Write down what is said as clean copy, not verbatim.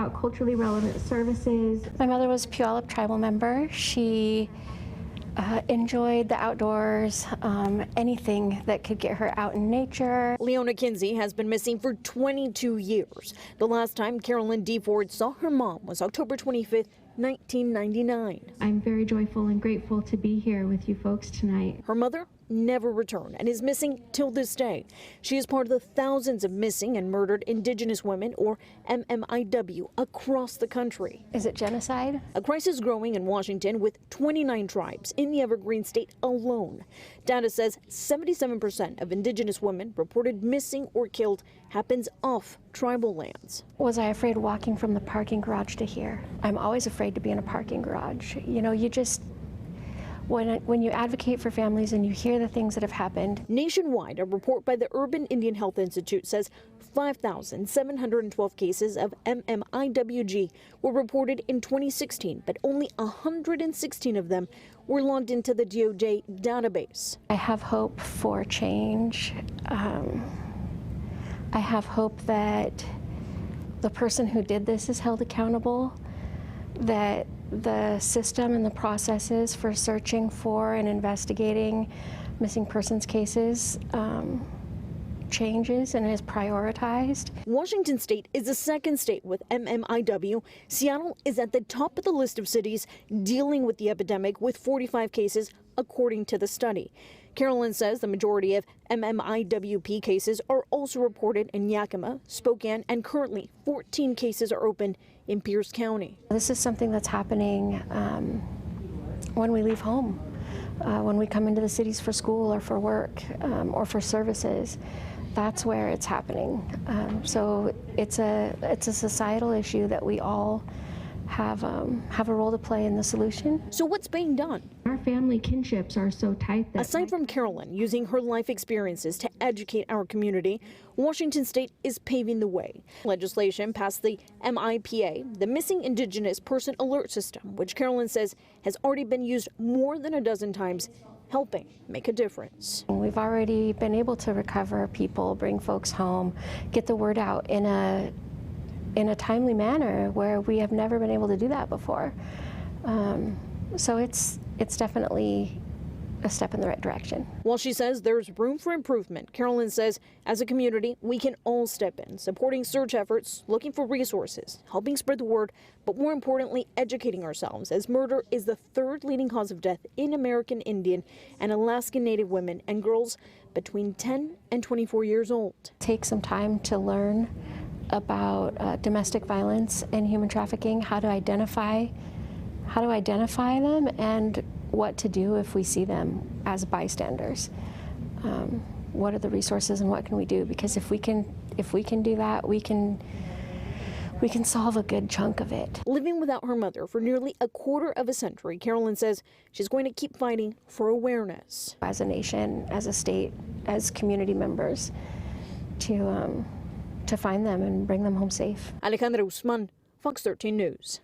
out culturally relevant services. My mother was a Puyallup tribal member. She enjoyed the outdoors, anything that could get her out in nature. Leona Kinsey has been missing for 22 years. The last time Carolyn D. Ford saw her mom was October 25th, 1999. I'm very joyful and grateful to be here with you folks tonight. Her mother never returned and is missing till this day. She is part of the thousands of missing and murdered Indigenous women, or MMIW, across the country. Is it genocide? A crisis growing in Washington with 29 tribes in the Evergreen State alone. Data says 77% of Indigenous women reported missing or killed happens off tribal lands. Was I afraid walking from the parking garage to here? I'm always afraid to be in a parking garage. You know, you just, when you advocate for families and you hear the things that have happened. Nationwide, a report by the Urban Indian Health Institute says 5,712 cases of MMIWG were reported in 2016, but only 116 of them were logged into the DOJ database. I have hope for change. I have hope that the person who did this is held accountable, that the system and the processes for searching for and investigating missing persons cases changes and is prioritized. Washington State is the second state with MMIW. Seattle is at the top of the list of cities dealing with the epidemic with 45 cases, according to the study. Carolyn says the majority of MMIWP cases are also reported in Yakima, Spokane, and currently 14 cases are open in Pierce County. This is something that's happening when we leave home, when we come into the cities for school or for work or for services. That's where it's happening. So it's a societal issue that we all have a role to play in the solution. So what's being done? Our family kinships are so tight that... Aside from Carolyn using her life experiences to educate our community, Washington State is paving the way. Legislation passed the MIPA, the Missing Indigenous Person Alert System, which Carolyn says has already been used more than a dozen times, helping make a difference. We've already been able to recover people, bring folks home, get the word out in a timely manner where we have never been able to do that before. So it's definitely a step in the right direction. While she says there's room for improvement, Carolyn says as a community we can all step in, supporting search efforts, looking for resources, helping spread the word, but more importantly educating ourselves, as murder is the third leading cause of death in American Indian and Alaskan Native women and girls between 10 and 24 years old. Take some time to learn about domestic violence and human trafficking, how to identify them, and what to do if we see them as bystanders. What are the resources and what can we do? Because if we can do that, we can solve a good chunk of it. Living without her mother for nearly a quarter of a century, Carolyn says she's going to keep fighting for awareness. As a nation, as a state, as community members, to find them and bring them home safe. Alejandra Usman, Fox 13 News.